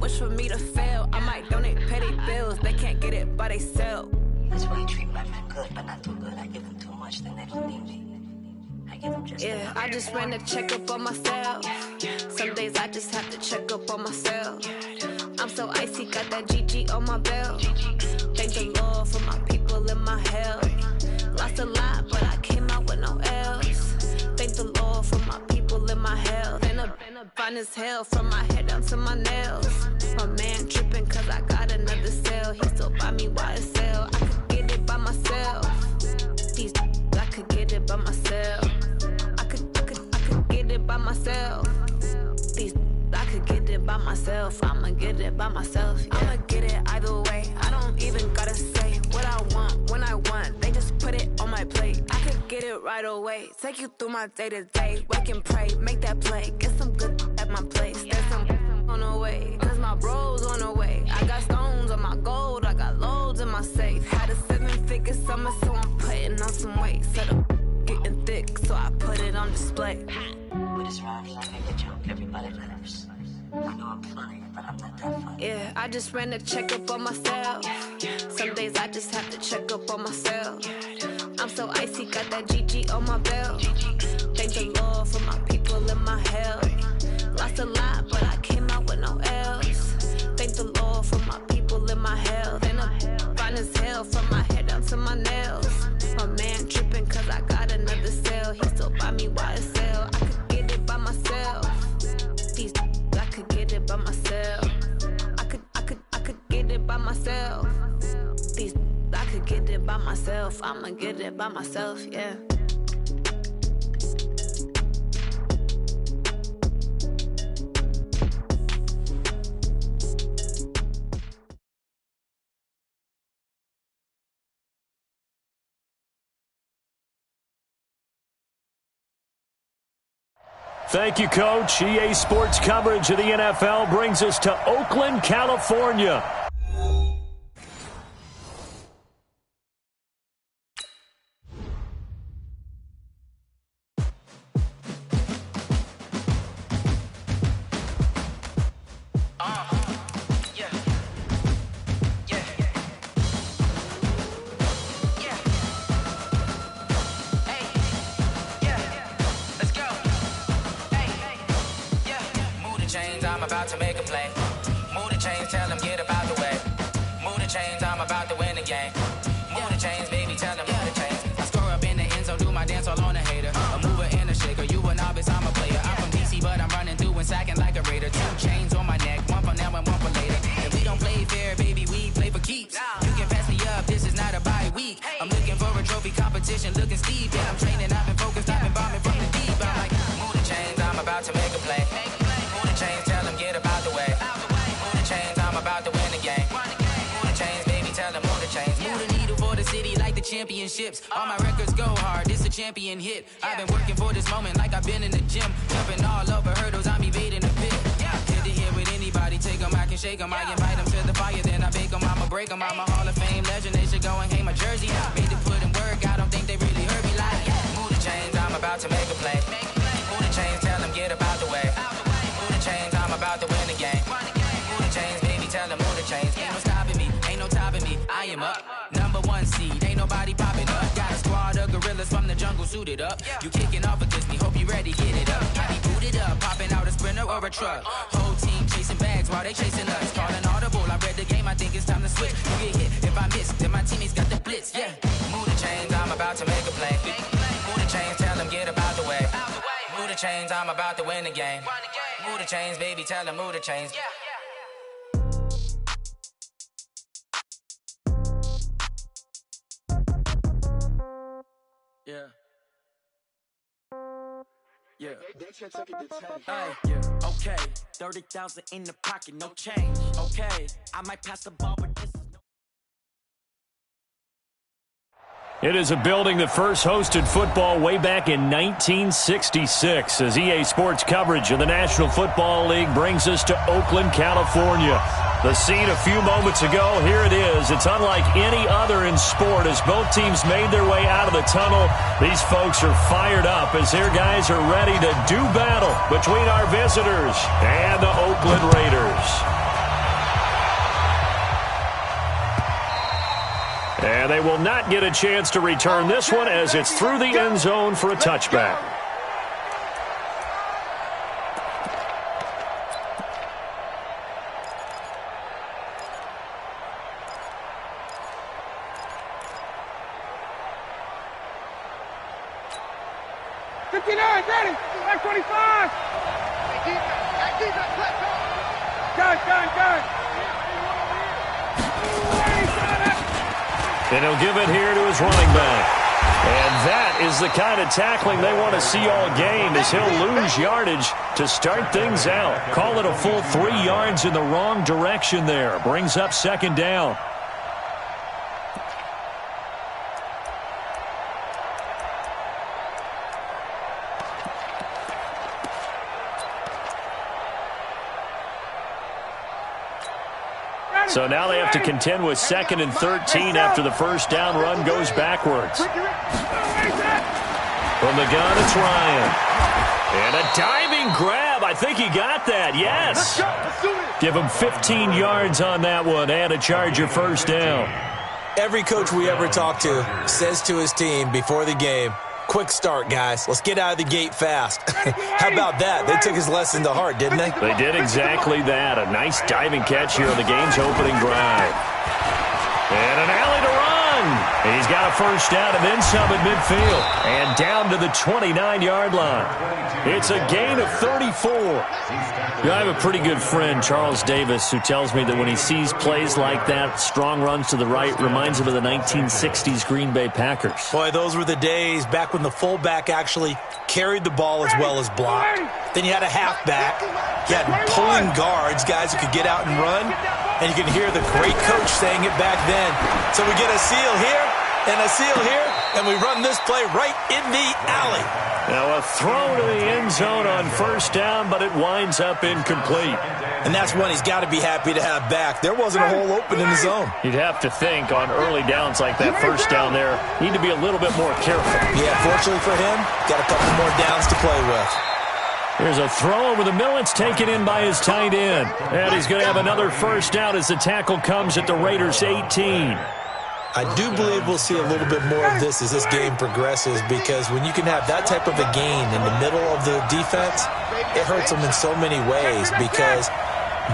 wish for me to fail. I might donate petty bills, they can't get it by they sell. That's why you treat my friend good, but not too good. I give them too much, then they don't need me. I give them just enough. I just ran a checkup on myself. Some days I just have to check up on myself. I'm so icy, got that GG on my belt. Thank the Lord for my people in my health. Lost a lot, but I came out with no L's. Thank the Lord for my people in my health. And a fine as hell from my head down to my nails. My man tripping cause I got another sale. He still buy me YSL. I could get it by myself. These I could get it by myself. I could get it by myself. These I could get it by myself. I'ma get it by myself. Yeah. I'ma get it either way. I don't even gotta say what I want when I want. They just put it on my plate. I could get it right away. Take you through my day to day. Wake and pray, make that play. Get some good at my place. There's some on the way, cause my bros on the way. I got stones on my gold. I got loads in my safe. Had a 7-figure summer, so I'm putting on some weight. Set up getting thick, so I put it on display. With this round, I make a joke, everybody laughs. I know I'm funny, but I'm not that funny. Yeah, I just ran a checkup on myself. Some days I just have to check up on myself. I'm so icy, got that GG on my belt. Thank the Lord for my people in my health. Lost a lot, but I came out with no L's. Thank the Lord for my people in my health. And I'm fine as hell from my head down to my nails. My man tripping cause I got another sale. He still buy me YSL. I could get it by myself. These I could get it by myself. I could get it by myself. These I could get it by myself. I'ma get it by myself, yeah. Thank you, Coach. EA Sports coverage of the NFL brings us to Oakland, California. About to make a play. Move the chains, tell them get about the way. Move the chains, I'm about to win the game. Move the chains, baby, tell them move the chains. I score up in the end zone, do my dance all on a hater. A mover and a shaker, you a novice, I'm a player. I'm from DC, but I'm running through and sacking like a raider. 2 chains on my neck, one for now and one for later. If we don't play fair, baby, we play for keeps. You can pass me up, this is not a bye week. I'm looking for a trophy competition, looking steep. Yeah, I'm training, I've been focused, I've been bombing from the deep. I'm like, move the chains, I'm about to make a play. Move the chains, tell them get about the way. Move the chains, I'm about to win the game. Move the chains, baby, tell them move the chains. Move the needle for the city like the championships. All my records go hard, this a champion hit. I've been working for this moment like I've been in the gym. Jumping all over hurdles, I'm evading the pit. Hit to hit with anybody, take them, I can shake them. I invite them to the fire, then I bake them, I'ma break them. I'm a Hall of Fame legend, they should go and hang my jersey. Made to put in work, I don't think they really heard me like. Move the chains, I'm about to make a play. Move the chains, tell them get about the way. Move the chains, I'm about to win the game. Move the chains, baby, tell them move the chains. Ain't no stopping me, ain't no topping me. I am up, #1 seed, ain't nobody popping up. Got a squad of gorillas from the jungle suited up. You kicking off against me, hope you ready, get it up. I be booted up, popping out a sprinter or a truck. Whole team chasing bags while they chasing us. Calling audible, I read the game, I think it's time to switch. You get hit, if I miss, then my teammates got the blitz, yeah. Move the chains, I'm about to make a play. Move the chains, tell them get about the way. Move the chains, I'm about to win the game. Move the chains, baby, tell them move the chains. Yeah. Yeah. Yeah. Okay. 30,000 in the pocket, no change. Okay. I might pass the ball, but this is no. It is a building that first hosted football way back in 1966 as EA Sports coverage of the National Football League brings us to Oakland, California. The scene a few moments ago, here it is. It's unlike any other in sport as both teams made their way out of the tunnel. These folks are fired up as their guys are ready to do battle between our visitors and the Oakland Raiders. And they will not get a chance to return this one as it's through the end zone for a touchback. Ready, back 25. Go. And he'll give it here to his running back. And that is the kind of tackling they want to see all game, as he'll lose yardage to start things out. Call it a full 3 yards in the wrong direction there. Brings up second down. So now they have to contend with 2nd and 13 after the first down run goes backwards. From the gun, it's Ryan. And a diving grab. I think he got that. Yes. Give him 15 yards on that one and a Charger first down. Every coach we ever talk to says to his team before the game, quick start, guys. Let's get out of the gate fast. How about that? They took his lesson to heart, didn't they? They did exactly that. A nice diving catch here on the game's opening drive. And an alley to run. And he's got a first down and then some at midfield. And down to the 29-yard line. It's a gain of 34. I have a pretty good friend, Charles Davis, who tells me that when he sees plays like that, strong runs to the right, reminds him of the 1960s Green Bay Packers. Boy, those were the days back when the fullback actually carried the ball as well as blocked. Then you had a halfback. You had pulling guards, guys who could get out and run. And you can hear the great coach saying it back then. So we get a seal here and a seal here, and we run this play right in the alley. Now a throw to the end zone on first down, but it winds up incomplete. And that's one he's got to be happy to have back. There wasn't a hole open in the zone. You'd have to think on early downs like that first down there, need to be a little bit more careful. Yeah, fortunately for him, got a couple more downs to play with. Here's a throw over the middle. It's taken in by his tight end. And he's going to have another first down as the tackle comes at the Raiders' 18. I do believe we'll see a little bit more of this as this game progresses, because when you can have that type of a gain in the middle of the defense, it hurts them in so many ways, because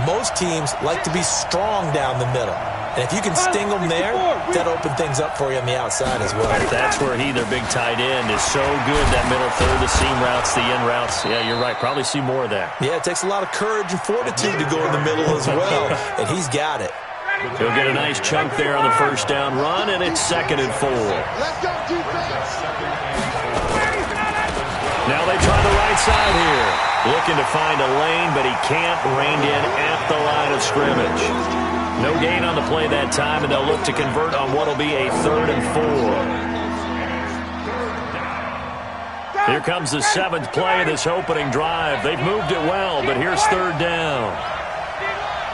most teams like to be strong down the middle. And if you can sting them there, that'll open things up for you on the outside as well. That's where their big tight end, is so good, that middle third, the seam routes, the in routes. Yeah, you're right. Probably see more of that. Yeah, it takes a lot of courage and fortitude to go in the middle as well, and he's got it. He'll get a nice chunk there on the first down run, and it's 2nd and 4. Now they try the right side here. Looking to find a lane, but he can't. Reined in at the line of scrimmage. No gain on the play that time, and they'll look to convert on what will be a 3rd and 4. Here comes the 7th play of this opening drive. They've moved it well, but here's 3rd down.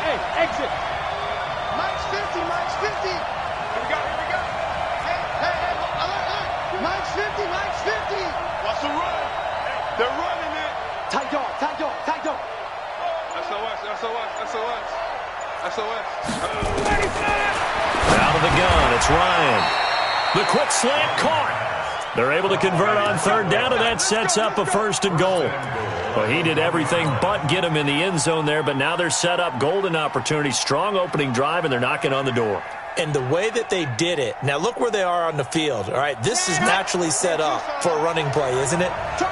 Hey, exit. Mike's 50. Here we go. Hey, Mike's 50. What's the run? They're running it. Tight dog. SOS. Out of the gun, it's Ryan. The quick slant caught. They're able to convert on 3rd down, and that sets up a 1st and goal. Well, he did everything but get him in the end zone there, but now they're set up golden opportunity. Strong opening drive, and they're knocking on the door. And the way that they did it, now look where they are on the field. All right, this is naturally set up for a running play, isn't it?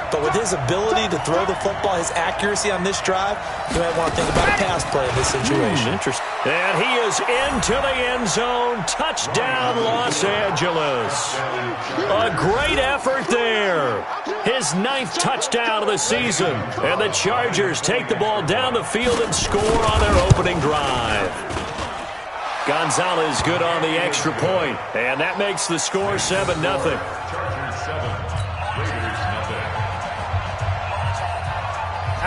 But with his ability to throw the football, his accuracy on this drive, you might want to think about a pass play in this situation. Interesting. And he is into the end zone. Touchdown, Los Angeles. A great effort there. His 9th touchdown of the season. And the Chargers take the ball down the field and score on their opening drive. Gonzalez good on the extra point, and that makes the score 7-0.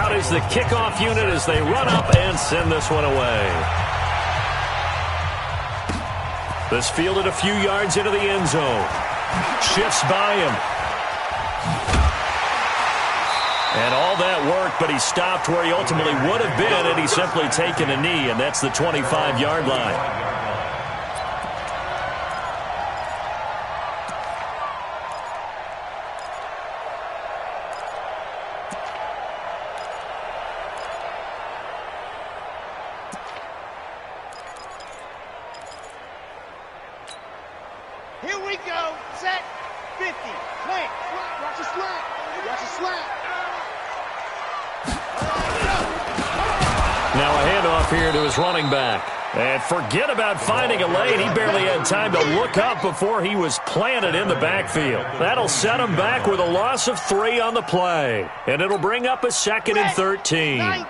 Out is the kickoff unit as they run up and send this one away. This fielded a few yards into the end zone. Shifts by him. And all that worked, but he stopped where he ultimately would have been, and he's simply taken a knee, and that's the 25-yard line. Here we go. Set. 50. Slant. Watch the slant. Watch the slant. Now a handoff here to his running back. And forget about finding a lane. He barely had time to look up before he was planted in the backfield. That'll set him back with a loss of 3 on the play. And it'll bring up a 2nd and 13. 90.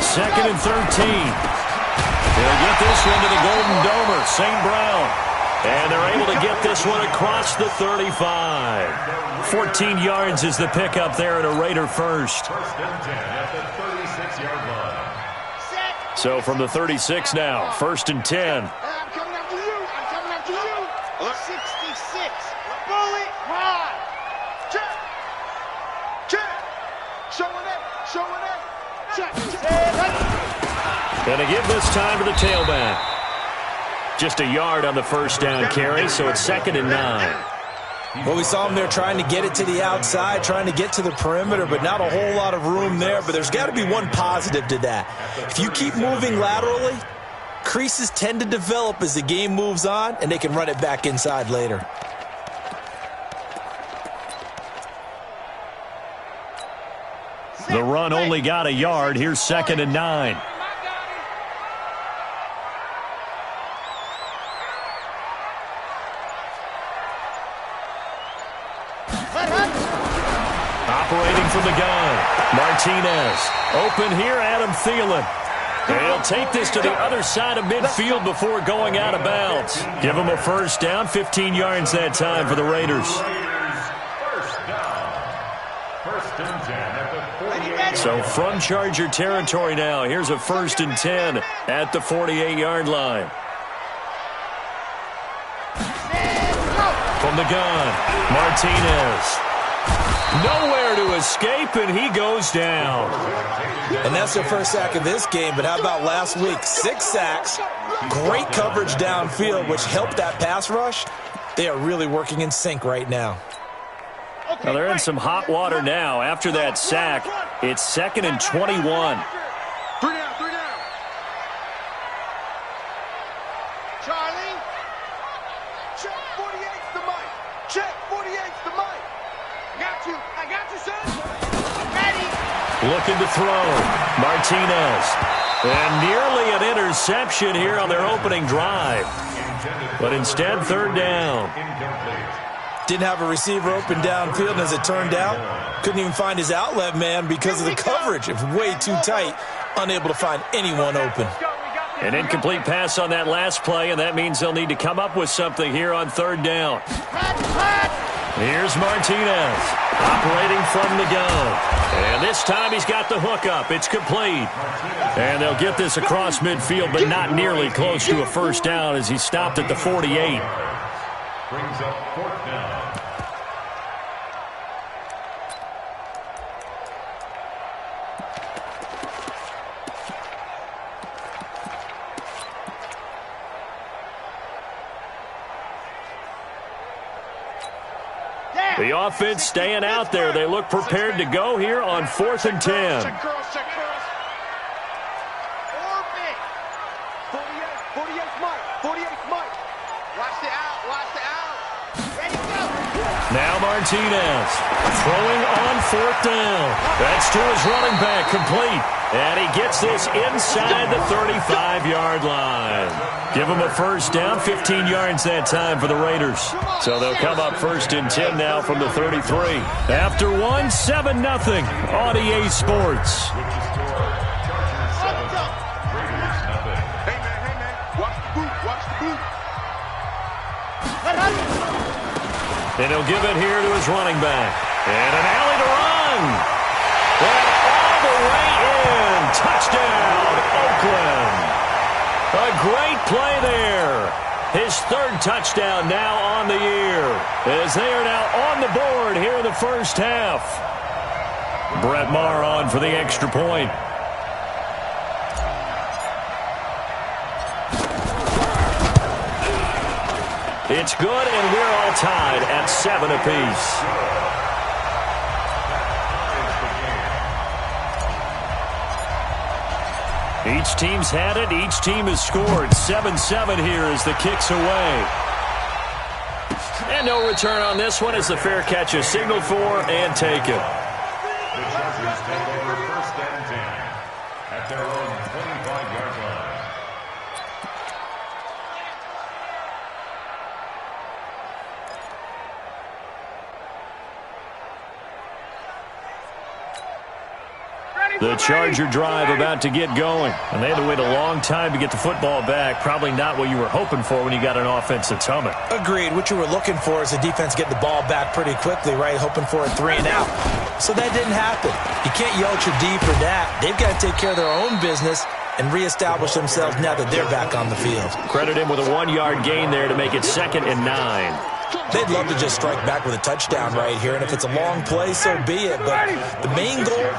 Second and 13. They'll get this one to the Golden Domer, St. Brown. And they're able to get this one across the 35. 14 yards is the pickup there at a Raider first. First and 10 at the 36-yard line. So from the 36 now, 1st and 10. I'm coming after you. I'm coming after you. 66. Bullet high. Check. Check. Showing up. Showing up. Check. Going to give this time to the tailback. Just a yard on the first down carry, so it's 2nd and 9. Well, we saw him there trying to get it to the outside, trying to get to the perimeter, but not a whole lot of room there. But there's got to be one positive to that. If you keep moving laterally, creases tend to develop as the game moves on, and they can run it back inside later. The run only got a yard. Here's 2nd and 9. Operating from the gun, Martinez. Open here, Adam Thielen. He'll take this to the other side of midfield before going out of bounds. Give him a first down, 15 yards that time for the Raiders. First down. First and 10 at the 48. So from Charger territory now, here's a 1st and 10 at the 48-yard line. From the gun, Martinez. Nowhere to escape, and he goes down. And that's their first sack of this game, but how about last week? 6 sacks, great coverage downfield, which helped that pass rush. They are really working in sync right now. Now they're in some hot water now. After that sack, it's 2nd and 21. 3 down, 3 down. Charlie. Check 48's the mic. Check 48's the mic. I got you, son. Ready. Looking to throw. Martinez. And nearly an interception here on their opening drive. But instead, 3rd down. Didn't have a receiver open downfield, and as it turned out, couldn't even find his outlet man because of the coverage. It was way too tight, unable to find anyone open. An incomplete pass on that last play, and that means they'll need to come up with something here on 3rd down. Here's Martinez, operating from the gun. And this time he's got the hook up. It's complete. And they'll get this across midfield, but not nearly close to a first down as he stopped at the 48. Brings up 4th down. The offense staying out there. They look prepared to go here on 4th and 10. Check girls, check girls. Orbit. 48's Mike. 48's Mike. Watch the out, watch the out. Ready, go. Now Martinez throwing on 4th down. That's to his running back, complete. And he gets this inside the 35-yard line. Give him a first down, 15 yards that time for the Raiders. So they'll come up 1st and 10 now from the 33. After one, 7-0 on EA Sports. Hey, man, watch the boot, watch the boot. And he'll give it here to his running back. And an alley to run. And all the way in. Touchdown, Oakland. A great play there. His 3rd touchdown now on the year, as they are now on the board here in the first half. Brett Maher on for the extra point. It's good, and we're all tied at 7 apiece. Each team's had it. Each team has scored. 7-7 here as the kick's away. And no return on this one as the fair catch is signaled for and taken. The Chargers take over 1st and 10 at their own 25-yard line. The Charger drive about to get going. And they had to wait a long time to get the football back. Probably not what you were hoping for when you got an offense that's humming. Agreed. What you were looking for is the defense getting the ball back pretty quickly, right? Hoping for a 3 and out. So that didn't happen. You can't yell at your D for that. They've got to take care of their own business and reestablish themselves now that they're back on the field. Credit him with a 1-yard gain there to make it 2nd and 9. They'd love to just strike back with a touchdown right here, and if it's a long play, so be it. But the main goal,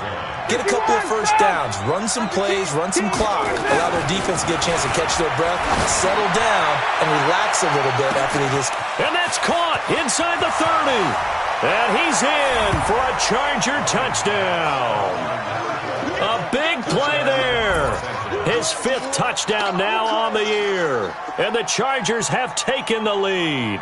get a couple of first downs, run some plays, run some clock, allow their defense to get a chance to catch their breath, settle down, and relax a little bit after they just... And that's caught inside the 30. And he's in for a Charger touchdown. A big play there. His 5th touchdown now on the year. And the Chargers have taken the lead.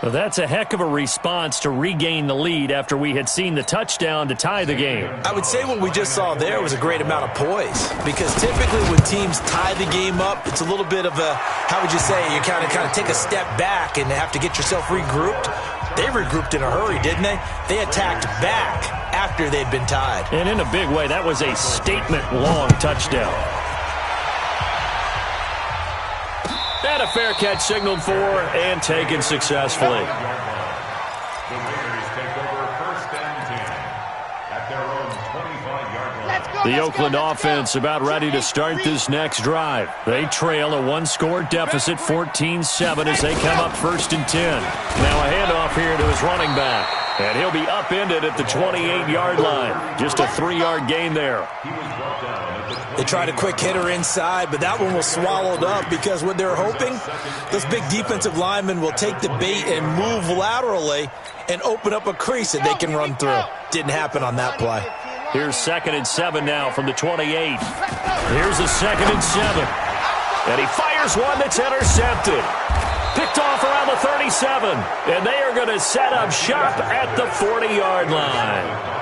Well, that's a heck of a response to regain the lead after we had seen the touchdown to tie the game. I would say what we just saw there was a great amount of poise, because typically when teams tie the game up, it's a little bit of a, how would you say, you kind of take a step back and have to get yourself regrouped. They regrouped in a hurry, didn't they? They attacked back after they'd been tied. And in a big way, that was a statement-long touchdown. And a fair catch signaled for and taken successfully. The Raiders take over 1st and 10 at their own 25-yard line. The Oakland offense about ready to start this next drive. They trail a 1-score deficit, 14-7, as they come up 1st and 10. Now a handoff here to his running back. And he'll be upended at the 28-yard line. Just a 3-yard gain there. He was brought down at the 20. They tried a quick hitter inside, but that one was swallowed up because what they're hoping, those big defensive linemen will take the bait and move laterally and open up a crease that they can run through. Didn't happen on that play. Here's 2nd and 7 now from the 28. Here's a 2nd and 7. And he fires one that's intercepted. Picked off around the 37. And they are going to set up shop at the 40-yard line.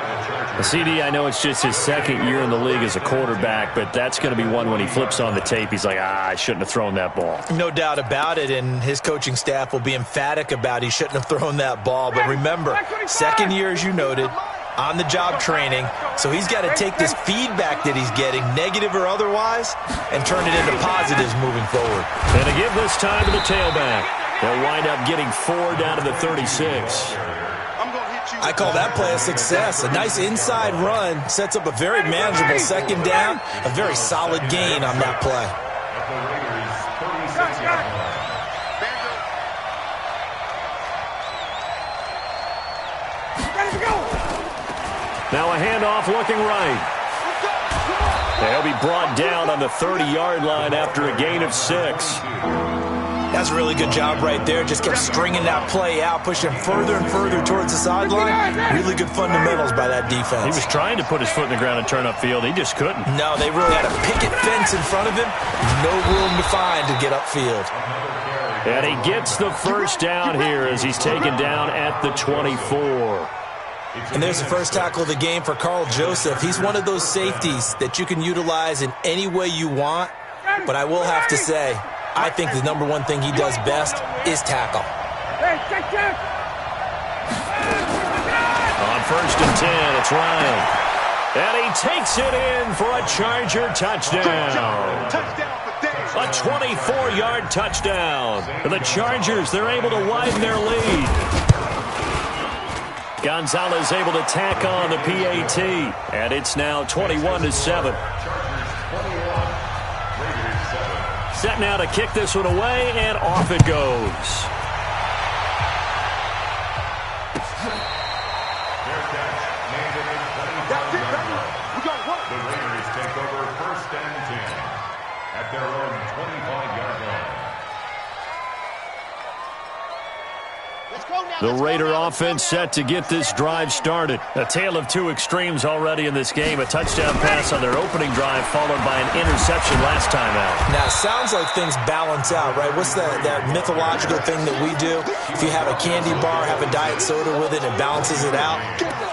The CD, I know it's just his 2nd year in the league as a quarterback, but that's going to be one when he flips on the tape. He's like, I shouldn't have thrown that ball. No doubt about it, and his coaching staff will be emphatic about he shouldn't have thrown that ball. But remember, 2nd year, as you noted, on-the-job training, so he's got to take this feedback that he's getting, negative or otherwise, and turn it into positives moving forward. And to give this time to the tailback, they'll wind up getting 4 down to the 36. I call that play a success. A nice inside run sets up a very manageable 2nd down, a very solid gain on that play. At the Raiders' 36-yard line. Now a handoff looking right. They'll be brought down on the 30-yard line after a gain of 6. That's a really good job right there. Just kept stringing that play out, pushing further and further towards the sideline. Really good fundamentals by that defense. He was trying to put his foot in the ground and turn upfield. He just couldn't. No, they really had a picket fence in front of him. No room to find to get upfield. And he gets the 1st down here as he's taken down at the 24. And there's the first tackle of the game for Carl Joseph. He's one of those safeties that you can utilize in any way you want. But I will have to say, I think the number one thing he does best is tackle. On 1st and 10, it's Ryan. And he takes it in for a Charger touchdown. A 24-yard touchdown. And the Chargers, they're able to widen their lead. Gonzalez able to tack on the PAT. And it's now 21-7. Set now to kick this one away, and off it goes. The Raiders take over 1st and 10 at their own 25-yard line. Let's go, The Raider offense set to get this drive started. A tale of two extremes already in this game. A touchdown pass on their opening drive followed by an interception last time out. Now, it sounds like things balance out, right? What's that mythological thing that we do? If you have a candy bar, have a diet soda with it, it balances it out.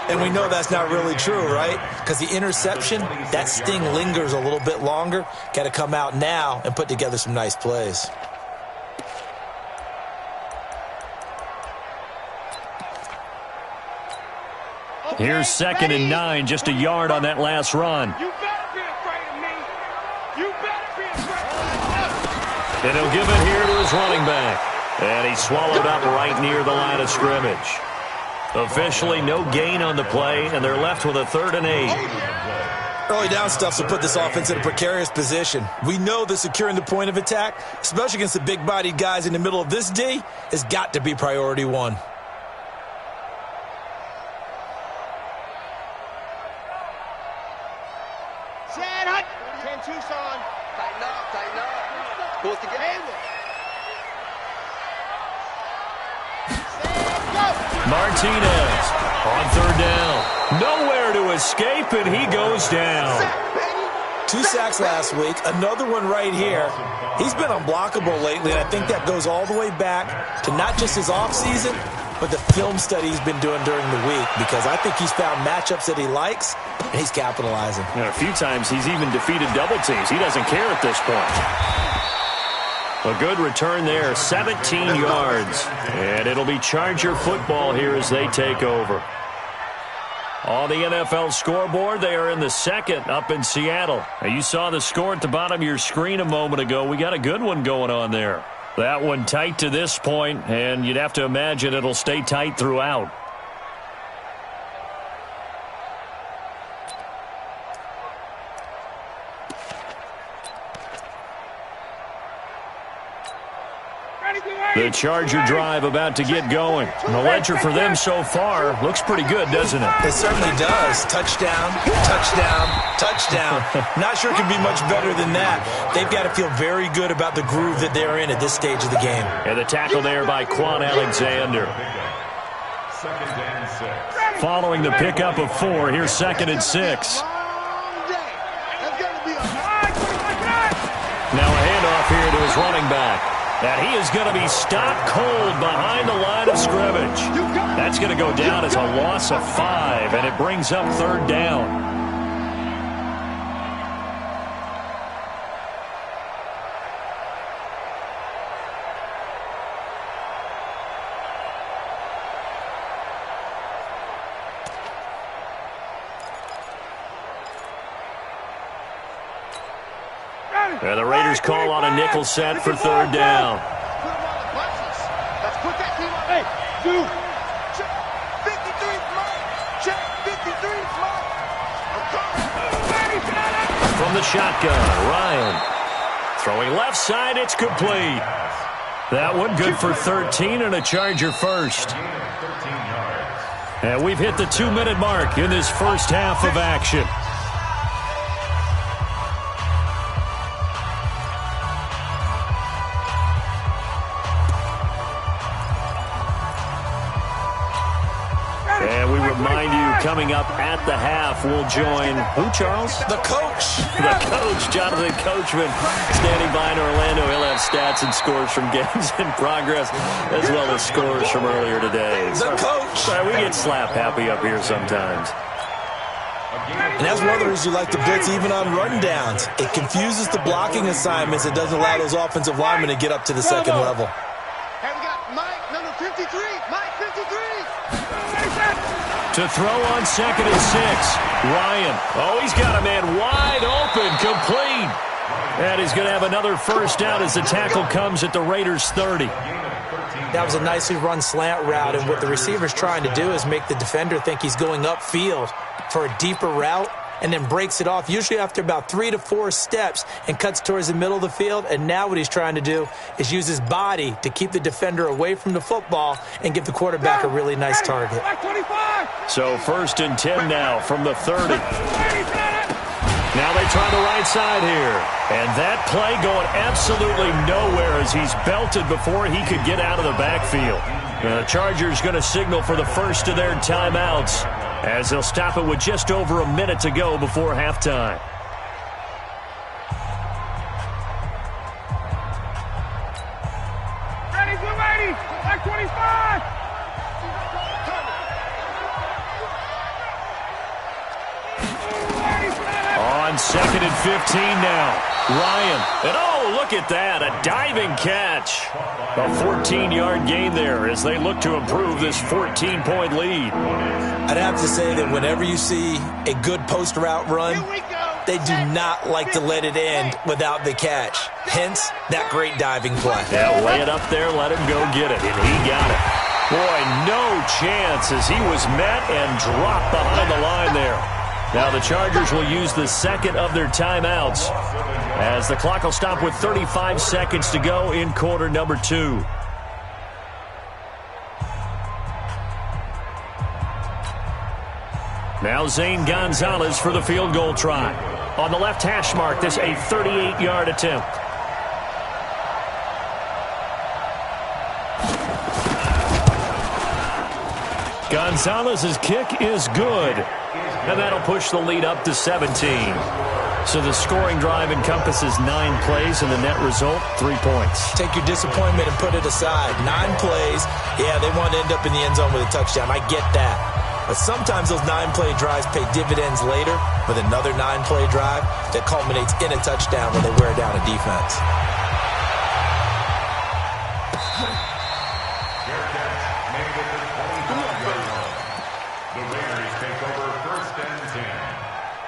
And we know that's not really true, right? Because the interception, that sting lingers a little bit longer. Got to come out now and put together some nice plays. Here's 2nd and 9, just a yard on that last run. You better be afraid of me. You better be afraid of me. And he'll give it here to his running back. And he's swallowed up right near the line of scrimmage. Officially no gain on the play, and they're left with a 3rd and 8. Early down stuff will put this offense in a precarious position. We know that securing the point of attack, especially against the big-bodied guys in the middle of this D, has got to be priority one. Martinez on 3rd down. Nowhere to escape, and he goes down. 2 sacks last week, another one right here. He's been unblockable lately, and I think that goes all the way back to not just his offseason, but the film study he's been doing during the week, because I think he's found matchups that he likes, and he's capitalizing. And a few times he's even defeated double teams. He doesn't care at this point. A good return there, 17 yards. And it'll be Charger football here as they take over. On the NFL scoreboard, they are in the 2nd up in Seattle. Now, you saw the score at the bottom of your screen a moment ago. We got a good one going on there. That one tight to this point, and you'd have to imagine it'll stay tight throughout. The Charger drive about to get going. And the ledger for them so far looks pretty good, doesn't it? It certainly does. Touchdown, touchdown, touchdown. Not sure it could be much better than that. They've got to feel very good about the groove that they're in at this stage of the game. And the tackle there by Quan Alexander. Following the pickup of 4, here's 2nd and 6. Now a handoff here to his running back. And he is going to be stopped cold behind the line of scrimmage. That's going to go down as a loss of 5, and it brings up 3rd down. And the Raiders call on a nickel set for 3rd down. Let's put that team on. Hey, dude. Check 53, check 53, From the shotgun, Ryan. Throwing left side, it's complete. That one good for 13 and a Charger first. And we've hit the 2-minute mark in this first half of action. And we remind you, coming up at the half, we'll join who, Charles? The coach. The coach, Jonathan Coachman, standing by in Orlando. He'll have stats and scores from games in progress, as well as scores from earlier today. The coach. Sorry, we get slap happy up here sometimes. And that's one of the reasons you like to blitz even on rundowns. It confuses the blocking assignments. It doesn't allow those offensive linemen to get up to the second level. Hey, we got Mike, number 53. Mike, 53. To throw on 2nd and 6, Ryan. Oh, he's got a man wide open, complete. And he's going to have another first down as the tackle comes at the Raiders' 30. That was a nicely run slant route, and what the receiver's trying to do is make the defender think he's going upfield for a deeper route, and then breaks it off, usually after about 3 to 4 steps, and cuts towards the middle of the field. And now what he's trying to do is use his body to keep the defender away from the football and give the quarterback a really nice target. So 1st and 10 now from the 30. Now they try the right side here. And that play going absolutely nowhere as he's belted before he could get out of the backfield. The Chargers going to signal for the first of their timeouts as they'll stop it with just over a minute to go before halftime. Ready, get ready. Like 25. On 2nd and 15 now. Ryan. And oh, look at that. A diving catch. A 14-yard gain there as they look to improve this 14-point lead. I'd have to say that whenever you see a good post route run, they do not like to let it end without the catch. Hence, that great diving play. Yeah, lay it up there, let him go get it, and he got it. Boy, no chance as he was met and dropped behind the line there. Now the Chargers will use the second of their timeouts as the clock will stop with 35 seconds to go in quarter number 2. Now Zane Gonzalez for the field goal try. On the left hash mark, this a 38-yard attempt. Gonzalez's kick is good. And that'll push the lead up to 17. So the scoring drive encompasses 9 plays, and the net result, 3 points. Take your disappointment and put it aside. 9 plays. Yeah, they want to end up in the end zone with a touchdown. I get that. But sometimes those 9-play drives pay dividends later with another 9-play drive that culminates in a touchdown when they wear down a defense. The Raiders take over 1st and 10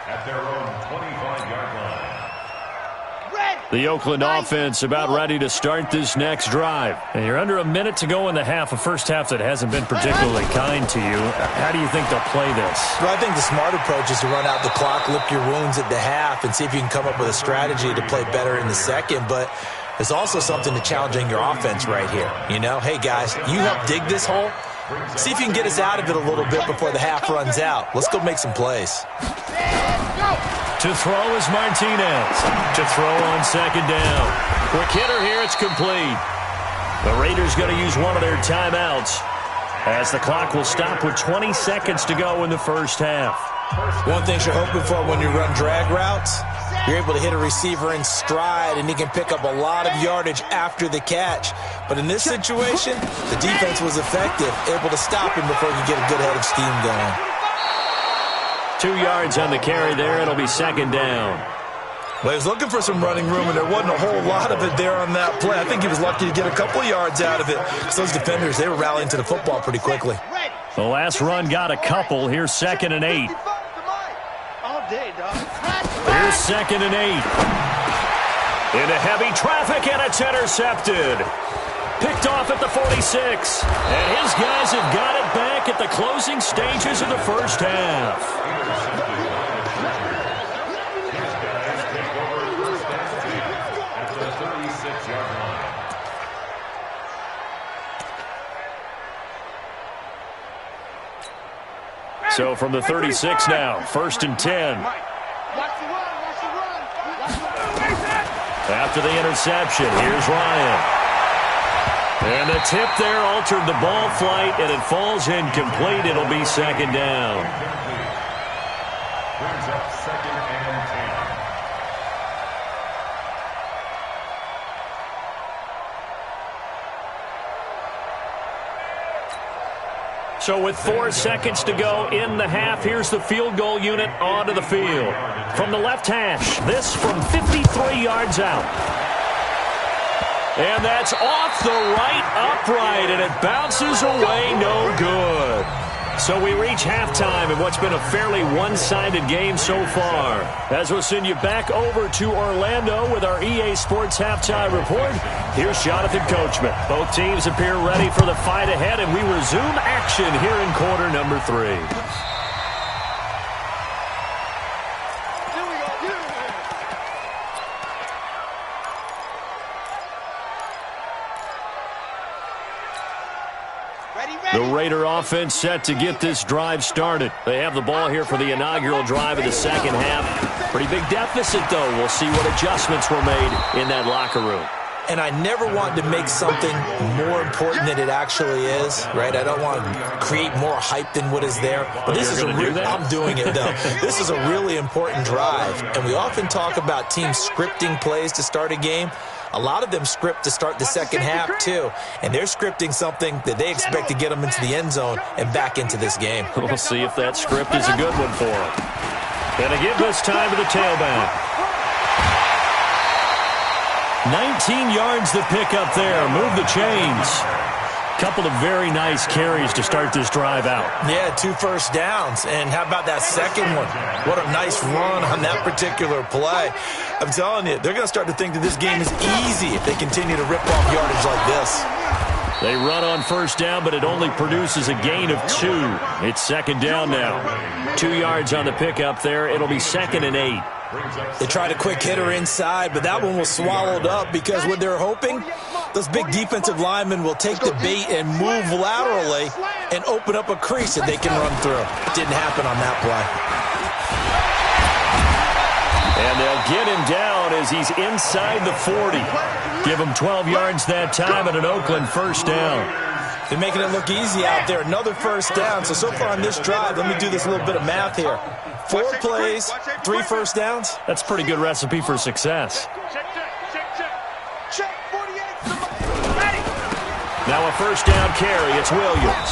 at their own 25-yard line. The Oakland offense about ready to start this next drive. And you're under a minute to go in the half, a first half that hasn't been particularly kind to you. How do you think they'll play this? Well, I think the smart approach is to run out the clock, lick your wounds at the half, and see if you can come up with a strategy to play better in the second. But there's also something to challenging your offense right here. You know, hey, guys, you help dig this hole. See if you can get us out of it a little bit before the half runs out. Let's go make some plays. To throw is Martinez. To throw on 2nd down. Quick hitter here, it's complete. The Raiders going to use one of their timeouts as the clock will stop with 20 seconds to go in the first half. One thing you're hoping for when you run drag routes, you're able to hit a receiver in stride, and he can pick up a lot of yardage after the catch. But in this situation, the defense was effective, able to stop him before he could get a good head of steam going. 2 yards on the carry there. It'll be 2nd down. Well, he was looking for some running room, and there wasn't a whole lot of it there on that play. I think he was lucky to get a couple of yards out of it. Because those defenders, they were rallying to the football pretty quickly. The last run got a couple. Here's 2nd and 8. Here's 2nd and 8. Into heavy traffic, and it's intercepted. Picked off at the 46. And his guys have got it back at the closing stages of the first half. So from the 36 now, 1st and 10. After the interception, here's Ryan. And the tip there altered the ball flight, and it falls incomplete. It'll be 2nd down. Brings up 2nd and 10. So with 4 seconds to go in the half, here's the field goal unit onto the field. From the left hash, this from 53 yards out. And that's off the right upright, and it bounces away, no good. So we reach halftime in what's been a fairly one-sided game so far. As we'll send you back over to Orlando with our EA Sports Halftime Report, here's Jonathan Coachman. Both teams appear ready for the fight ahead, and we resume action here in quarter number 3. The Raider offense set to get this drive started. They have the ball here for the inaugural drive of the second half. Pretty big deficit, though. We'll see what adjustments were made in that locker room. and I never want to make something more important than it actually is, right? I don't want to create more hype than what is there. But this is I'm doing it, though. This is a really important drive, and we often talk about teams scripting plays to start a game. A lot of them script to start the second half, too. And they're scripting something that they expect to get them into the end zone and back into this game. We'll see if that script is a good one for them. Gonna give this time to the tailback. 19 yards to pick up there. Move the chains. Couple of very nice carries to start this drive out. Yeah, 2 first downs. And how about that second one? What a nice run on that particular play. I'm telling you, they're going to start to think that this game is easy if they continue to rip off yardage like this. They run on first down, but it only produces a gain of 2. It's second down now. 2 yards on the pickup there. It'll be 2nd and 8. They tried a quick hitter inside, but that one was swallowed up because what they're hoping, those big defensive linemen will take the bait and move laterally and open up a crease that they can run through. Didn't happen on that play. And they'll get him down as he's inside the 40. Give him 12 yards that time and an Oakland first down. They're making it look easy out there. Another first down. So far on this drive, let me do this little bit of math here. 4 plays, 3 first downs. That's a pretty good recipe for success. Now a first down carry. It's Williams.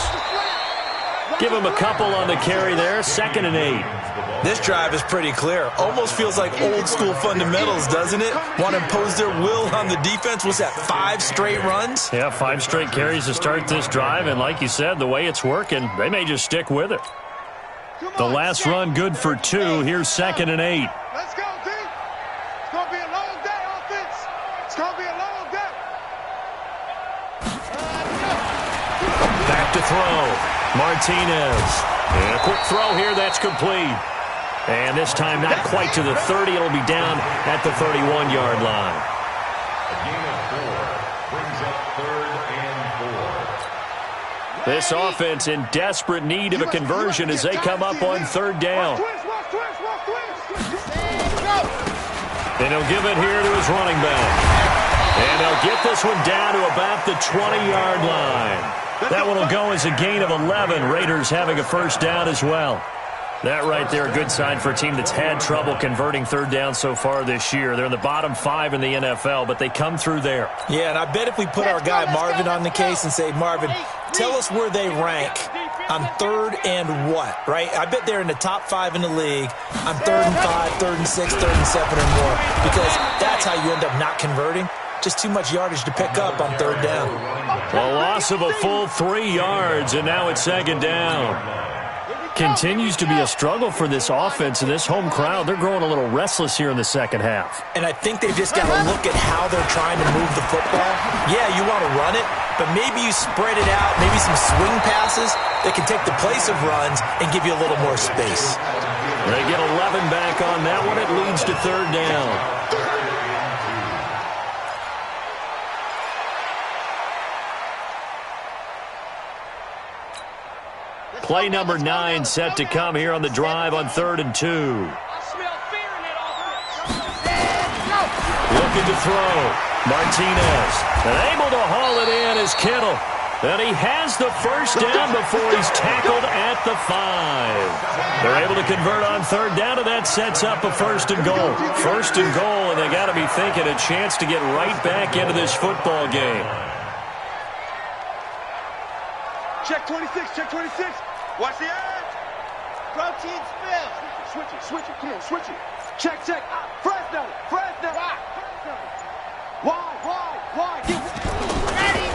Give him a couple on the carry there. 2nd and 8. This drive is pretty clear. Almost feels like old school fundamentals, doesn't it? Want to impose their will on the defense. Was that 5 straight runs? Yeah, 5 straight carries to start this drive. And like you said, the way it's working, they may just stick with it. The last run good for 2. Here's 2nd and 8. Let's go, D. It's going to be a long day, offense. It's going to be a long day. Back to throw. Martinez. And a quick throw here. That's complete. And this time not quite to the 30. It'll be down at the 31-yard line. A gain of 4 brings up 3rd and 4. This offense in desperate need of a conversion as they come up on 3rd down. And he'll give it here to his running back. And they'll get this one down to about the 20-yard line. That one will go as a gain of 11. Raiders having a first down as well. That right there, a good sign for a team that's had trouble converting 3rd down so far this year. They're in the bottom 5 in the NFL, but they come through there. Yeah, and I bet if we put our guy Marvin on the case and say, Marvin, tell us where they rank on 3rd and what, right? I bet they're in the top 5 in the league on 3rd and 5, 3rd and 6, 3rd and 7 or more, because that's how you end up not converting. Just too much yardage to pick up on 3rd down. A loss of a full 3 yards, and now it's 2nd down. Continues to be a struggle for this offense and this home crowd. They're growing a little restless here in the second half. And I think they've just got to look at how they're trying to move the football. Yeah, you want to run it, but maybe you spread it out, maybe some swing passes that can take the place of runs and give you a little more space. They get 11 back on that one. It leads to 3rd down. Play number 9 set to come here on the drive on 3rd and 2. Looking to throw. Martinez. And able to haul it in is Kittle. And he has the first down before he's tackled at the 5. They're able to convert on 3rd down, and that sets up a 1st and goal. 1st and goal, and they got to be thinking a chance to get right back into this football game. Check 26, check 26. Watch the edge. Protein spill. Switch it. Come on, switch it. Check. Fresh down. Why? Get ready.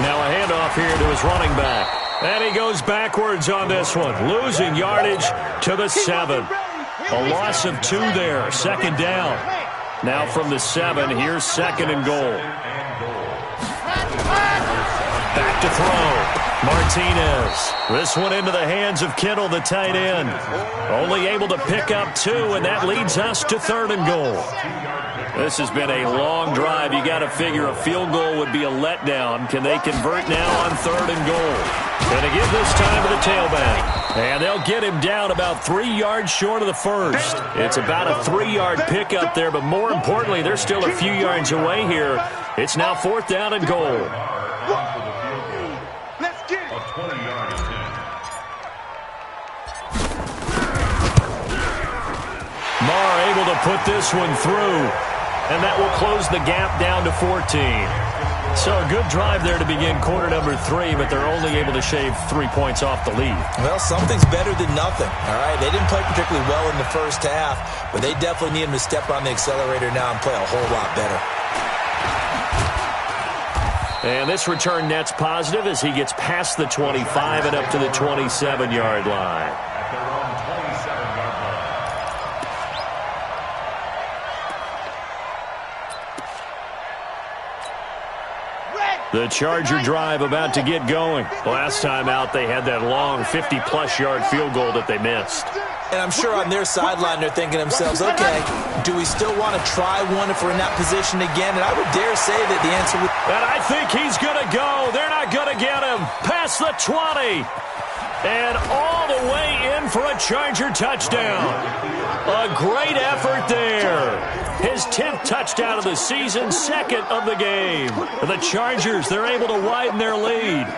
Now a handoff here to his running back. And he goes backwards on this one. Losing yardage to the 7. A loss of 2 there. 2nd down. Now from the 7, here's 2nd and goal. Back to throw. Martinez. This one into the hands of Kittle, the tight end. Only able to pick up 2, and that leads us to 3rd and goal. This has been a long drive. You got to figure a field goal would be a letdown. Can they convert now on 3rd and goal? Going to give this time to the tailback. And they'll get him down about 3 yards short of the first. It's about a 3-yard pickup there, but more importantly, they're still a few yards away here. It's now 4th down and goal. Let's get it. A 20-yard attempt. Marr able to put this one through, and that will close the gap down to 14. So a good drive there to begin quarter number 3, but they're only able to shave 3 points off the lead. Well, something's better than nothing, all right? They didn't play particularly well in the first half, but they definitely need him to step on the accelerator now and play a whole lot better. And this return net's positive as he gets past the 25 and up to the 27-yard line. At their own 27-yard line. The Charger drive about to get going. Last time out, they had that long 50-plus yard field goal that they missed. And I'm sure on their sideline they're thinking to themselves, okay, do we still want to try one if we're in that position again? And I would dare say that the answer would... And I think he's going to go. They're not going to get him. Past the 20. And all the way in for a Charger touchdown. A great effort there. His 10th touchdown of the season, 2nd of the game. The Chargers, they're able to widen their lead.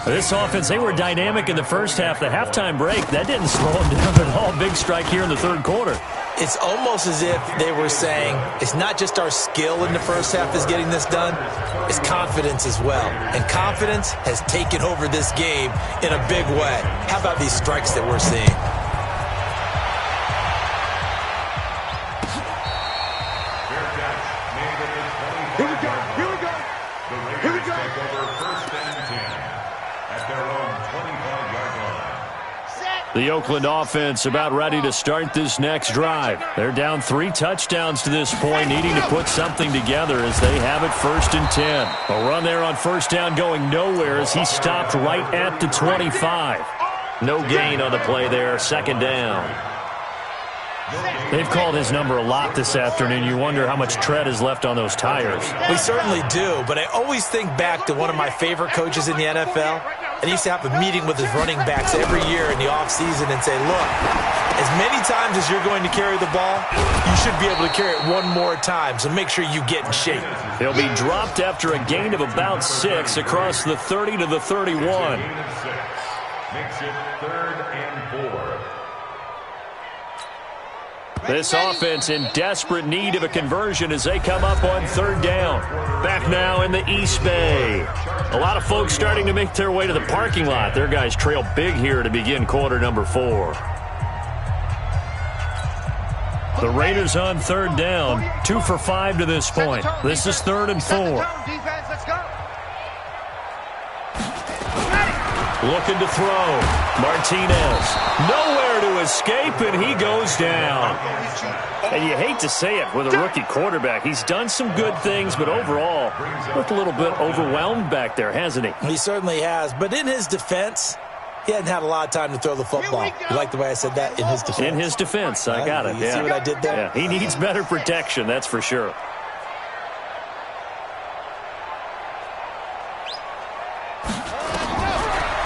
This offense, they were dynamic in the first half. The halftime break, that didn't slow them down at all. Big strike here in the third quarter. It's almost as if they were saying, it's not just our skill in the first half is getting this done, it's confidence as well. And confidence has taken over this game in a big way. How about these strikes that we're seeing? Here we go. Here we go. The Raiders take over 1st and 10 at their own 25-yard line. The Oakland offense about ready to start this next drive. They're down 3 touchdowns to this point, needing to put something together as they have it 1st and 10. A run there on 1st down going nowhere as he stopped right at the 25. No gain on the play there, 2nd down. They've called his number a lot this afternoon. You wonder how much tread is left on those tires. We certainly do, but I always think back to one of my favorite coaches in the NFL. And he used to have a meeting with his running backs every year in the offseason and say, look, as many times as you're going to carry the ball, you should be able to carry it one more time, so make sure you get in shape. They'll be dropped after a gain of about 6 across the 30 to the 31. Makes it 3rd and 4. This offense in desperate need of a conversion as they come up on 3rd down. Back now in the East Bay. A lot of folks starting to make their way to the parking lot. Their guys trail big here to begin quarter number 4. The Raiders on 3rd down. 2 for 5 to this point. This is 3rd and 4. Looking to throw. Martinez. Nowhere to escape, and he goes down. And you hate to say it with a rookie quarterback. He's done some good things, but overall, looked a little bit overwhelmed back there, hasn't he? He certainly has. But in his defense, he hadn't had a lot of time to throw the football. You like the way I said that? In his defense. In his defense. I got it. You see what I did there? Yeah, he needs better protection, that's for sure.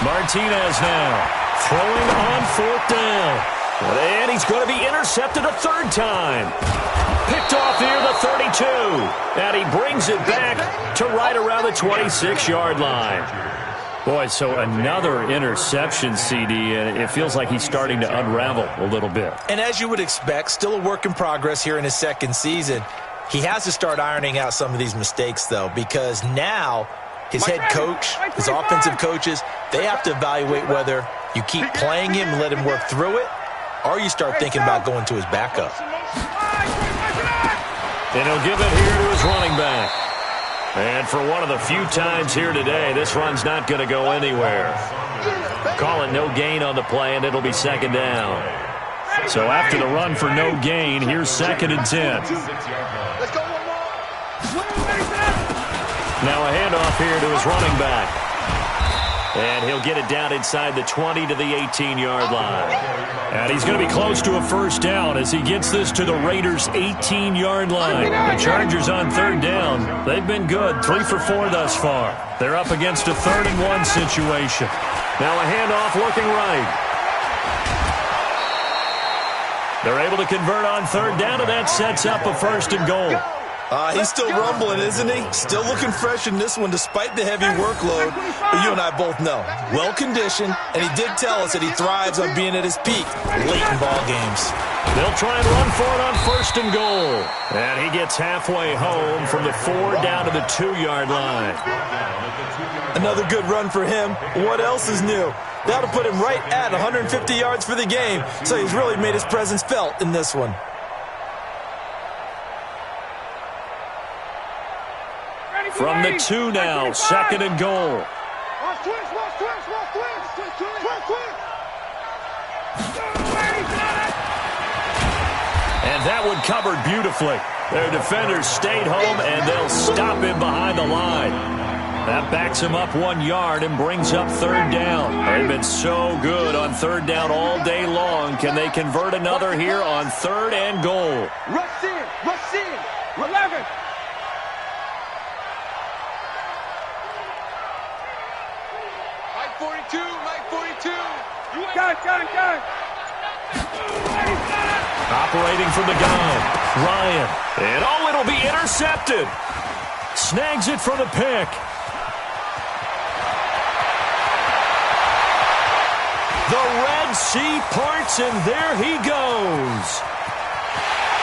Martinez now throwing on 4th down. And he's going to be intercepted a 3rd time. Picked off near the 32. And he brings it back to right around the 26-yard line. Boy, so another interception, CD, and it feels like he's starting to unravel a little bit. And as you would expect, still a work in progress here in his 2nd season. He has to start ironing out some of these mistakes, though, because now his head coach, his offensive coaches, they have to evaluate whether you keep playing him and let him work through it, or you start thinking about going to his backup. And he'll give it here to his running back. And for one of the few times here today, this run's not going to go anywhere. Call it no gain on the play, and it'll be 2nd down. So after the run for no gain, here's 2nd and 10. Now a handoff here to his running back. And he'll get it down inside the 20 to the 18-yard line. And he's going to be close to a first down as he gets this to the Raiders' 18-yard line. The Chargers on third down. They've been good, 3 for 4 thus far. They're up against a 3rd-and-1 situation. Now a handoff looking right. They're able to convert on third down, and that sets up a 1st and goal. He's still rumbling, isn't he? Still looking fresh in this one despite the heavy workload. But you and I both know, well-conditioned, and he did tell us that he thrives on being at his peak late in ball games. They'll try and run for it on 1st and goal. And he gets halfway home from the 4 down to the 2-yard line. Another good run for him. What else is new? That'll put him right at 150 yards for the game, so he's really made his presence felt in this one. From the 2 now, 2nd and goal. And that one covered beautifully. Their defenders stayed home, and they'll stop him behind the line. That backs him up 1 yard and brings up 3rd down. They've been so good on 3rd down all day long. Can they convert another here on 3rd and goal? Rush in, 11. Mike 42. Gun. Operating from the gun, Ryan. And it'll be intercepted. Snags it for the pick. The Red Sea parts, and there he goes.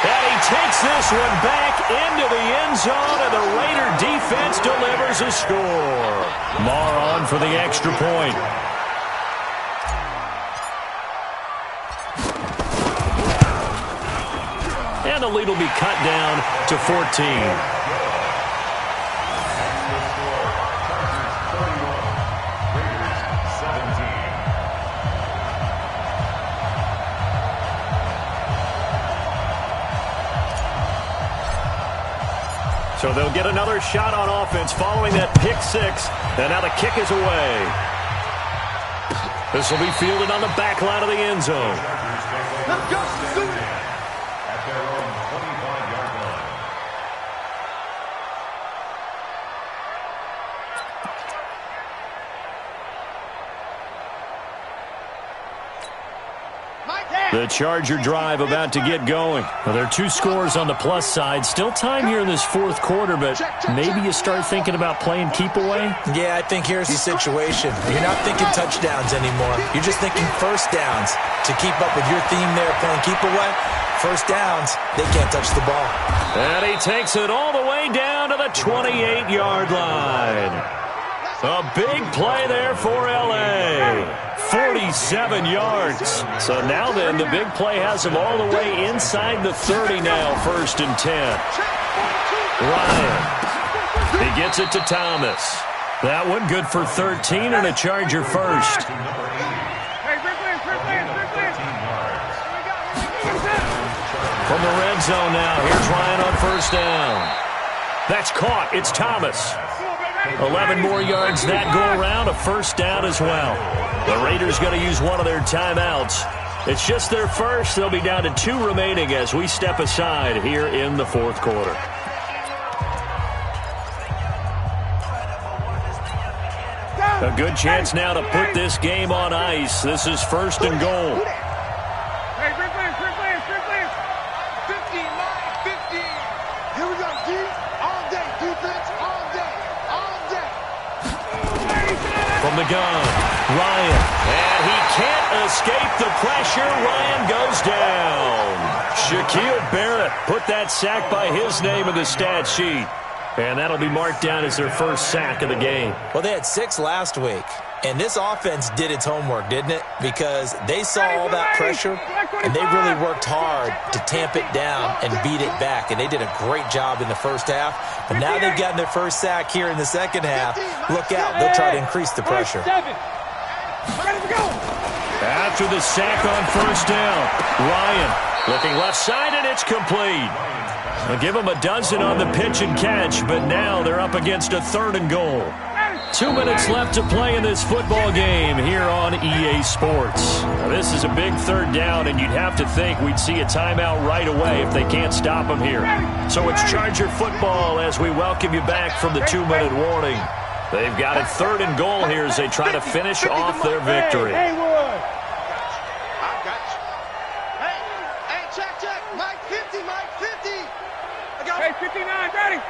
And he takes this one back into the end zone, and the Raider defense delivers a score. Marr on for the extra point. And the lead will be cut down to 14. So they'll get another shot on offense following that pick 6. And now the kick is away. This will be fielded on the back line of the end zone. Let's go. At their own 25-yard line. The Charger drive about to get going. Well, there are 2 scores on the plus side. Still time here in this 4th quarter, but maybe you start thinking about playing keep away? Yeah, I think here's the situation. You're not thinking touchdowns anymore. You're just thinking first downs. To keep up with your theme there, playing keep away, first downs, they can't touch the ball. And he takes it all the way down to the 28-yard line. A big play there for L.A. 47 yards. So now then, the big play has him all the way inside the 30 now, 1st and 10. Ryan. He gets it to Thomas. That one good for 13 and a Charger first. From the red zone now, here's Ryan on 1st down. That's caught. It's Thomas. 11 more yards that go around, a 1st down as well. The Raiders going to use one of their timeouts. It's just their first. They'll be down to 2 remaining as we step aside here in the 4th quarter. A good chance now to put this game on ice. This is 1st and goal. From the gun, Ryan, and he can't escape the pressure. Ryan goes down. Shaquille Barrett put that sack by his name in the stat sheet, and that'll be marked down as their first sack of the game. Well, they had 6 last week, and this offense did its homework, didn't it? Because they saw all that pressure, and they really worked hard to tamp it down and beat it back, and they did a great job in the first half. But now they've gotten their first sack here in the second half. Look out. They'll try to increase the pressure. After the sack on 1st down, Ryan looking left side, and it's complete. They'll give them a dozen on the pitch and catch, but now they're up against a 3rd and goal. 2 minutes left to play in this football game here on EA Sports. Now, this is a big third down, and you'd have to think we'd see a timeout right away if they can't stop them here. So it's Charger football as we welcome you back from the 2-minute warning. They've got it 3rd and goal here as they try to finish off their victory. I got you. Hey, check. Mike 50, Mike 50. I got Hey, 59, ready.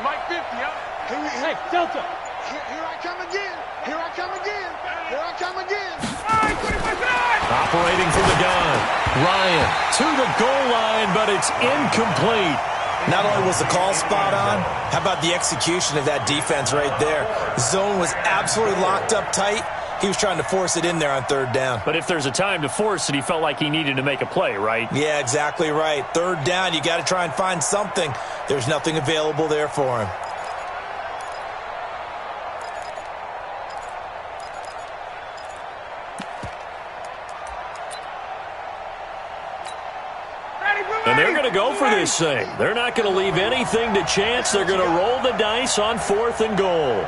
Mike 50, huh? Hey, Delta. Here I come again. Operating from the gun. Ryan to the goal line, but it's incomplete. Not only was the call spot on, how about the execution of that defense right there? The zone was absolutely locked up tight. He was trying to force it in there on 3rd down. But if there's a time to force it, he felt like he needed to make a play, right? Yeah, exactly right. 3rd down, you got to try and find something. There's nothing available there for him. And they're going to go for this thing. They're not going to leave anything to chance. They're going to roll the dice on 4th and goal.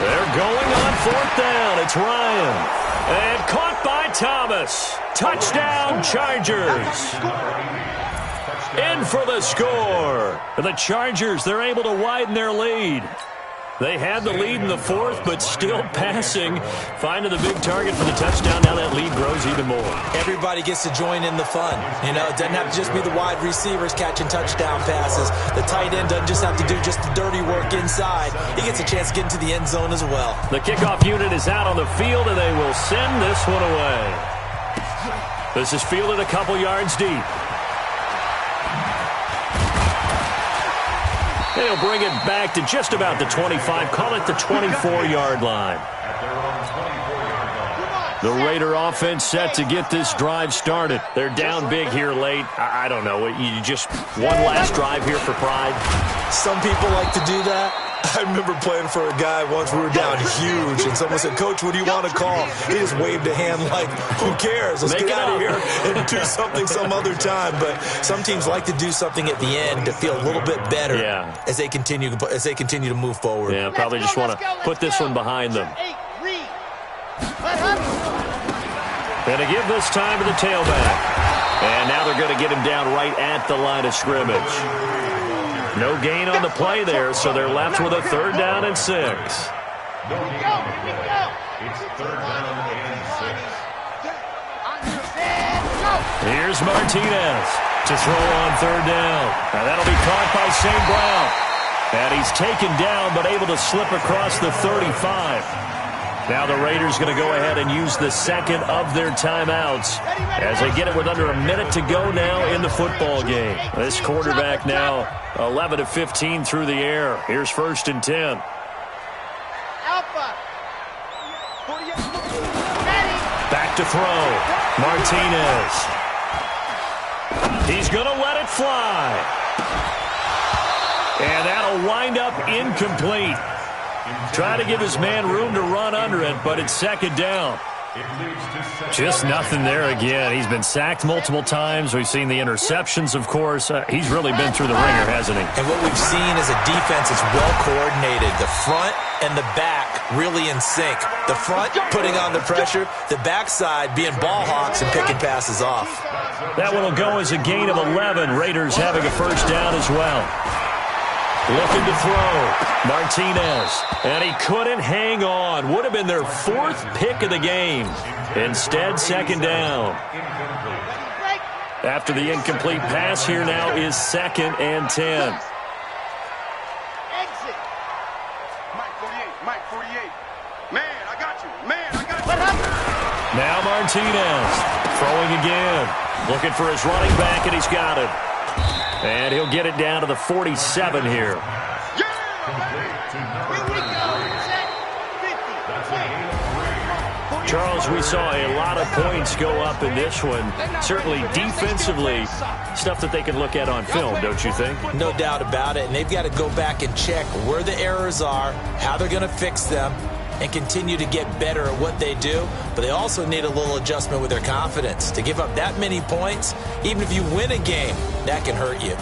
They're going on 4th down. It's Ryan. And caught by Thomas. Touchdown, Chargers. In for the score. The Chargers, they're able to widen their lead. They had the lead in the 4th, but still passing. Finding the big target for the touchdown. Now that lead grows even more. Everybody gets to join in the fun. You know, it doesn't have to just be the wide receivers catching touchdown passes. The tight end doesn't just have to do just the dirty work inside. He gets a chance to get into the end zone as well. The kickoff unit is out on the field, and they will send this one away. This is fielded a couple yards deep. They'll bring it back to just about the 25. Call it the 24-yard line. The Raider offense set to get this drive started. They're down big here late. I don't know. You just one last drive here for pride. Some people like to do that. I remember playing for a guy once. We were down huge, and someone said, "Coach, what do you want to call?" He just waved a hand like, "Who cares? Let's get out of here and do something some other time." But some teams like to do something at the end to feel a little bit better as they continue to move forward. Yeah, probably just want to put this one behind them. Going to give this time to the tailback. And now they're going to get him down right at the line of scrimmage. No gain on the play there, so they're left with a 3rd down and 6. No gain on the play. It's 3rd down and 6. Here's Martinez to throw on 3rd down. Now that'll be caught by St. Brown. And he's taken down, but able to slip across the 35. Now the Raiders going to go ahead and use the 2nd of their timeouts as they get it with under a minute to go now in the football game. This quarterback now 11 of 15 through the air. Here's 1st and 10. Back to throw. Martinez. He's going to let it fly. And that'll wind up incomplete. Try to give his man room to run under it, but it's 2nd down. Just nothing there again. He's been sacked multiple times. We've seen the interceptions, of course. He's really been through the ringer, hasn't he? And what we've seen is a defense that's well coordinated. The front and the back really in sync. The front putting on the pressure, the backside being ball hawks and picking passes off. That one will go as a gain of 11. Raiders having a 1st down as well. Looking to throw. Martinez. And he couldn't hang on. Would have been their 4th pick of the game. Instead, 2nd down. After the incomplete pass, here now is 2nd and 10. Exit. Mike 48. Man, I got you. Now Martinez. Throwing again. Looking for his running back, and he's got it. And he'll get it down to the 47 here. Charles, we saw a lot of points go up in this one. Certainly defensively, stuff that they can look at on film, don't you think? No doubt about it. And they've got to go back and check where the errors are, how they're going to fix them. and continue to get better at what they do, but they also need a little adjustment with their confidence. To give up that many points, even if you win a game, that can hurt you.